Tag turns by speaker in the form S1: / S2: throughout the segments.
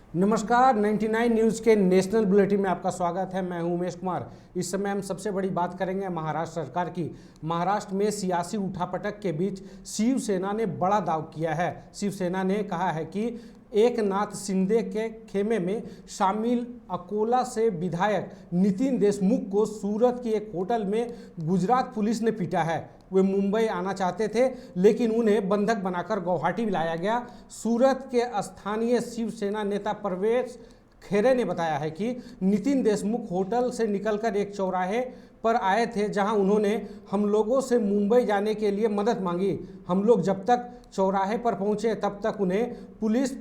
S1: नमस्कार, 99 न्यूज़ के national bulletin में आपका स्वागत है। मैं हूं उमेश कुमार। इस समय हम सबसे बड़ी बात करेंगे महाराष्ट्र सरकार की। महाराष्ट्र में सियासी उठापटक के बीच शिवसेना ने बड़ा दाव किया है। शिवसेना ने कहा है कि एकनाथ शिंदे के खेमे में शामिल अकोला से विधायक नितिन देशमुख को सूरत की एक होटल में गुजरात पुलिस ने पीटा है। वे मुंबई आना चाहते थे, लेकिन उन्हें बंधक बनाकर गुवाहाटी लाया गया। सूरत के स्थानीय शिवसेना नेता प्रवेश खेरे ने बताया है कि नितिन देशमुख होटल से निकलकर एक चौराहे पर आए थे, जहां उन्होंने हम लोगों से मुंबई जाने के लिए मदद मांगी। हम लोग जब तक चौराहे पर पहुंचे तब तक उन्हें पुलिस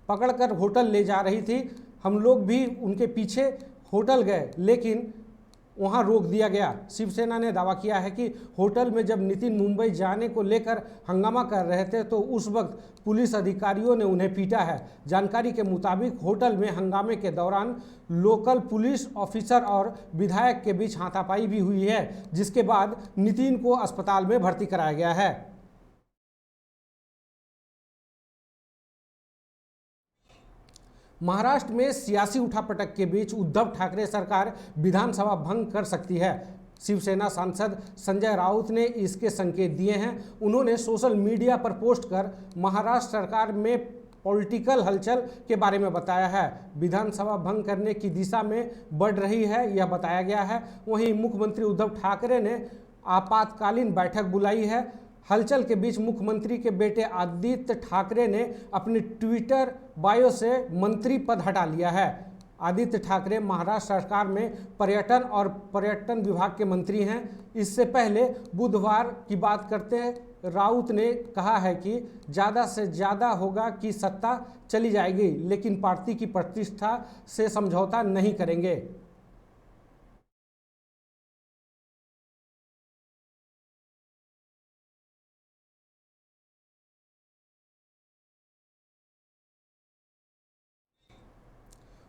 S1: पकड़कर होटल ले जा रही थी। हम लोग भी उनके पीछे होटल गए, लेकिन वहां रोक दिया गया। शिवसेना ने दावा किया है कि होटल में जब नितिन मुंबई जाने को लेकर हंगामा कर रहे थे तो उस वक्त पुलिस अधिकारियों ने उन्हें पीटा है। जानकारी के मुताबिक होटल में हंगामे के दौरान लोकल पुलिस ऑफिसर और विधायक के बीच हाथापाई भी हुई है, जिसके बाद नितिन को अस्पताल में भर्ती कराया गया है। महाराष्ट्र में सियासी उठापटक के बीच उद्धव ठाकरे सरकार विधानसभा भंग कर सकती है। शिवसेना सांसद संजय राउत ने इसके संकेत दिए हैं। उन्होंने सोशल मीडिया पर पोस्ट कर महाराष्ट्र सरकार में पॉलिटिकल हलचल के बारे में बताया है। विधानसभा भंग करने की दिशा में बढ़ रही है, यह बताया गया है। वहीं मुख्यमंत्री उद्धव ठाकरे ने आपातकालीन बैठक बुलाई है। हलचल के बीच मुख्यमंत्री के बेटे आदित्य ठाकरे ने अपनी ट्विटर बायो से मंत्री पद हटा लिया है। आदित्य ठाकरे महाराष्ट्र सरकार में पर्यटन और पर्यटन विभाग के मंत्री हैं। इससे पहले बुधवार की बात करते हैं राउत ने कहा है कि ज़्यादा से ज़्यादा होगा कि सत्ता चली जाएगी, लेकिन पार्टी की प्रतिष्ठा से समझौता नहीं करेंगे।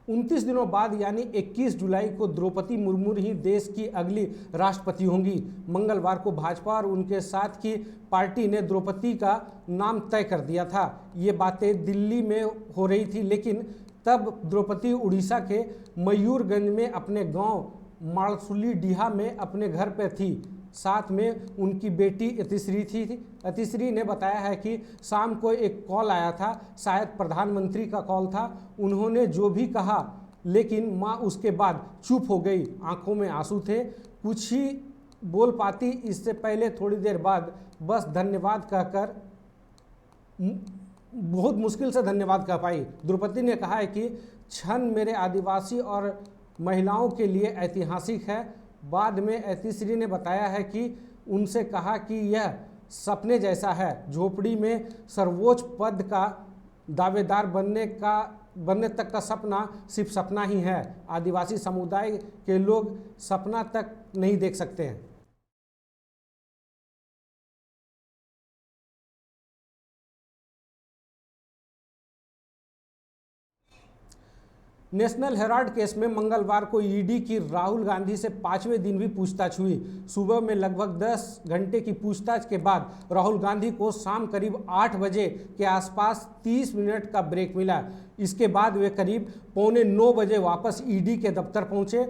S1: उनतीस दिनों बाद यानी 21 जुलाई को द्रौपदी मुर्मू ही देश की अगली राष्ट्रपति होंगी। मंगलवार को भाजपा और उनके साथ की पार्टी ने द्रौपदी का नाम तय कर दिया था। ये बातें दिल्ली में हो रही थी, लेकिन तब द्रौपदी उड़ीसा के मयूरगंज में अपने गांव माड़सुलीडीहा में अपने घर पर थी। साथ में उनकी बेटी अतिश्री थी। अतिश्री ने बताया है कि शाम को एक कॉल आया था, शायद प्रधानमंत्री का कॉल था। उन्होंने जो भी कहा, लेकिन माँ उसके बाद चुप हो गई, आंखों में आंसू थे, कुछ ही बोल पाती। इससे पहले थोड़ी देर बाद बस धन्यवाद कहकर बहुत मुश्किल से धन्यवाद कह पाई। द्रौपदी ने कहा है कि क्षण मेरे आदिवासी और महिलाओं के लिए ऐतिहासिक है। बाद में अतिश्री ने बताया है कि उनसे कहा कि यह सपने जैसा है। झोपड़ी में सर्वोच्च पद का दावेदार बनने तक का सपना सिर्फ सपना ही है। आदिवासी समुदाय के लोग सपना तक नहीं देख सकते हैं। नेशनल हेराल्ड केस में मंगलवार को ईडी की राहुल गांधी से 5वें दिन भी पूछताछ हुई। सुबह में लगभग 10 घंटे की पूछताछ के बाद राहुल गांधी को शाम करीब 8 बजे के आसपास 30 मिनट का ब्रेक मिला। इसके बाद वे करीब 8:45 बजे वापस ईडी के दफ्तर पहुंचे।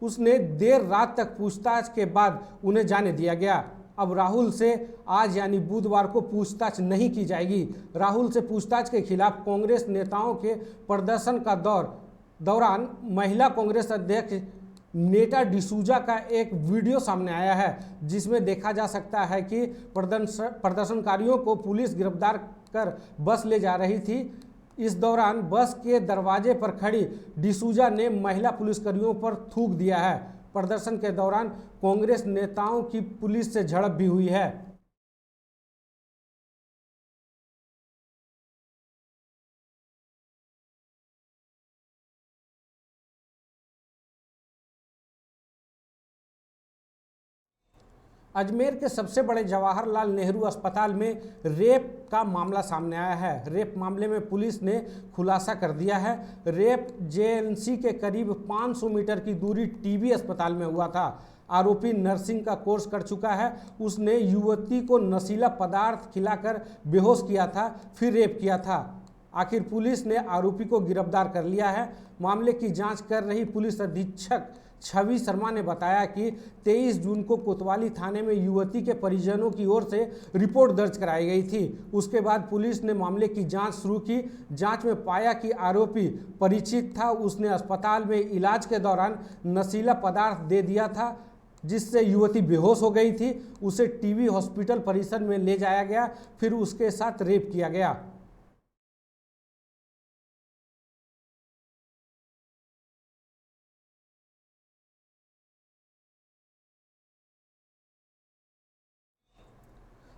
S1: उसने देर रात तक पूछताछ के बाद उन्हें जाने दिया गया। अब राहुल से आज यानी बुधवार को पूछताछ नहीं की जाएगी। राहुल से पूछताछ के खिलाफ कांग्रेस नेताओं के प्रदर्शन का दौरान महिला कांग्रेस अध्यक्ष नेटा डिसूजा का एक वीडियो सामने आया है, जिसमें देखा जा सकता है कि प्रदर्शनकारियों को पुलिस गिरफ्तार कर बस ले जा रही थी। इस दौरान बस के दरवाजे पर खड़ी डिसूजा ने महिला पुलिसकर्मियों पर थूक दिया है। प्रदर्शन के दौरान कांग्रेस नेताओं की पुलिस से झड़प भी हुई है। अजमेर के सबसे बड़े जवाहरलाल नेहरू अस्पताल में रेप का मामला सामने आया है। रेप मामले में पुलिस ने खुलासा कर दिया है। रेप जेएनसी के करीब 500 मीटर की दूरी टीबी अस्पताल में हुआ था। आरोपी नर्सिंग का कोर्स कर चुका है। उसने युवती को नशीला पदार्थ खिलाकर बेहोश किया था, फिर रेप किया था। आखिर पुलिस ने आरोपी को गिरफ्तार कर लिया है। मामले की जांच कर रही पुलिस अधीक्षक छवि शर्मा ने बताया कि 23 जून को कोतवाली थाने में युवती के परिजनों की ओर से रिपोर्ट दर्ज कराई गई थी। उसके बाद पुलिस ने मामले की जांच शुरू की। जांच में पाया कि आरोपी परिचित था। उसने अस्पताल में इलाज के दौरान नशीला पदार्थ दे दिया था, जिससे युवती बेहोश हो गई थी। उसे टीबी हॉस्पिटल परिसर में ले जाया गया, फिर उसके साथ रेप किया गया।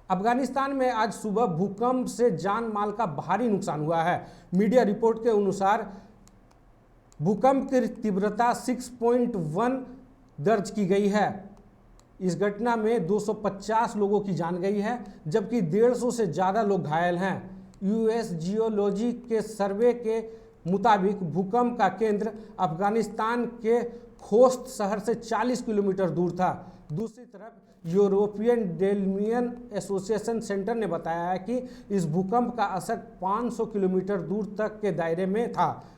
S1: अफगानिस्तान में आज सुबह भूकंप से जान माल का भारी नुकसान हुआ है। मीडिया रिपोर्ट के अनुसार भूकंप की तीव्रता 6.1 दर्ज की गई है। इस घटना में 250 लोगों की जान गई है, जबकि 150 से ज़्यादा लोग घायल हैं। यूएस जियोलॉजी के सर्वे के मुताबिक भूकंप का केंद्र अफगानिस्तान के खोस्त शहर से 40 किलोमीटर दूर था। दूसरी तरफ यूरोपियन डेल्मियन एसोसिएशन सेंटर ने बताया है कि इस भूकंप का असर 500 किलोमीटर दूर तक के दायरे में था।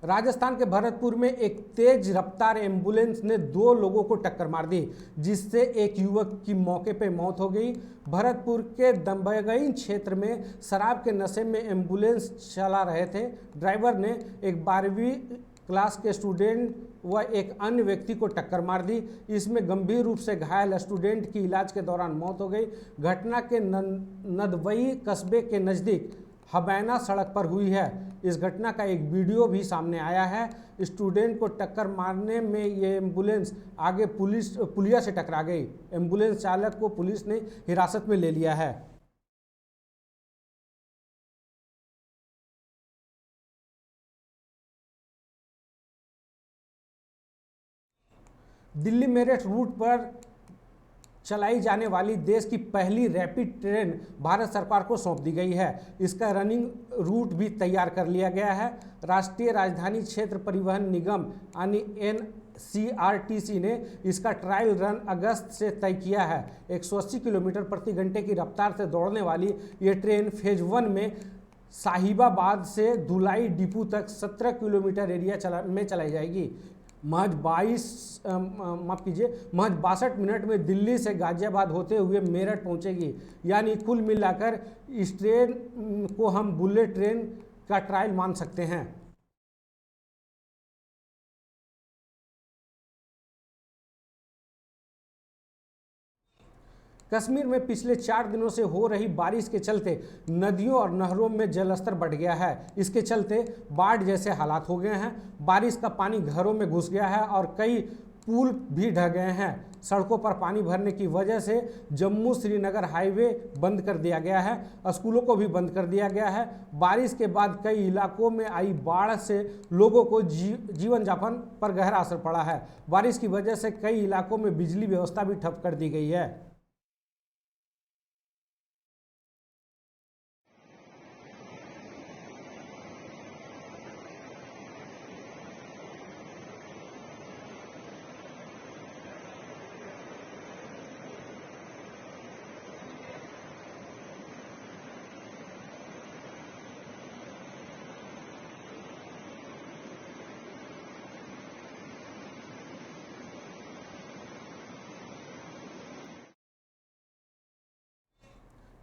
S1: राजस्थान के भरतपुर में एक तेज रफ्तार एम्बुलेंस ने 2 लोगों को टक्कर मार दी, जिससे एक युवक की मौके पर मौत हो गई। भरतपुर के दंबगई क्षेत्र में शराब के नशे में एम्बुलेंस चला रहे थे। ड्राइवर ने एक 12वीं क्लास के स्टूडेंट व एक अन्य व्यक्ति को टक्कर मार दी। इसमें गंभीर रूप से घायल स्टूडेंट की इलाज के दौरान मौत हो गई। घटना के नदवई कस्बे के नज़दीक हबैना सड़क पर हुई है। इस घटना का एक वीडियो भी सामने आया है। स्टूडेंट को टक्कर मारने में ये एम्बुलेंस आगे पुलिया से टकरा गई। एम्बुलेंस चालक को पुलिस ने हिरासत में ले लिया है। दिल्ली मेरठ रूट पर चलाई जाने वाली देश की पहली रैपिड ट्रेन भारत सरकार को सौंप दी गई है। इसका रनिंग रूट भी तैयार कर लिया गया है। राष्ट्रीय राजधानी क्षेत्र परिवहन निगम यानी NCRTC ने इसका ट्रायल रन अगस्त से तय किया है। 180 किलोमीटर प्रति घंटे की रफ्तार से दौड़ने वाली ये ट्रेन फेज 1 में साहिबाबाद से धुलाई डिपो तक 17 किलोमीटर एरिया में चलाई जाएगी। महज 62 मिनट में दिल्ली से गाजियाबाद होते हुए मेरठ पहुंचेगी। यानी कुल मिलाकर इस ट्रेन को हम बुलेट ट्रेन का ट्रायल मान सकते हैं। कश्मीर में पिछले 4 दिनों से हो रही बारिश के चलते नदियों और नहरों में जलस्तर बढ़ गया है। इसके चलते बाढ़ जैसे हालात हो गए हैं। बारिश का पानी घरों में घुस गया है और कई पुल भी ढह गए हैं। सड़कों पर पानी भरने की वजह से जम्मू श्रीनगर हाईवे बंद कर दिया गया है। स्कूलों को भी बंद कर दिया गया है। बारिश के बाद कई इलाकों में आई बाढ़ से लोगों को जीवन यापन पर गहरा असर पड़ा है। बारिश की वजह से कई इलाकों में बिजली व्यवस्था भी ठप कर दी गई है।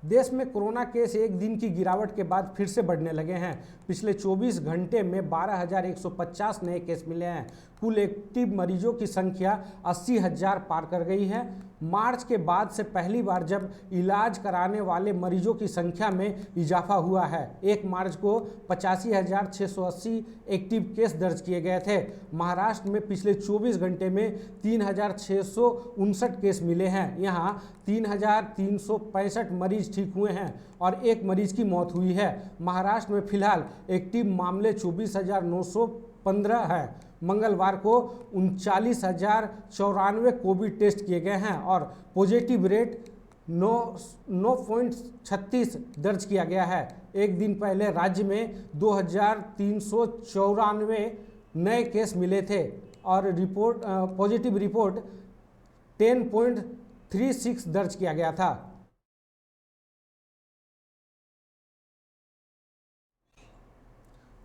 S1: देश में कोरोना केस एक दिन की गिरावट के बाद फिर से बढ़ने लगे हैं। पिछले 24 घंटे में 12,150 नए केस मिले हैं। कुल एक्टिव मरीजों की संख्या 80,000 पार कर गई है। मार्च के बाद से पहली बार जब इलाज कराने वाले मरीजों की संख्या में इजाफा हुआ है। 1 मार्च को 85,680 एक्टिव केस दर्ज किए गए थे। महाराष्ट्र में पिछले 24 घंटे में 3,659 केस मिले हैं। यहाँ 3,365 मरीज ठीक हुए हैं और 1 मरीज की मौत हुई है। महाराष्ट्र में फिलहाल एक्टिव मामले 24,915 है। मंगलवार को 39,094 कोविड टेस्ट किए गए हैं और पॉजिटिव रेट 9.36 दर्ज किया गया है। एक दिन पहले राज्य में 2,394 नए केस मिले थे और पॉजिटिव रिपोर्ट 10.36 दर्ज किया गया था।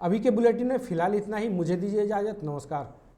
S1: अभी के बुलेटिन में फिलहाल इतना ही। मुझे दीजिए इजाज़त। नमस्कार।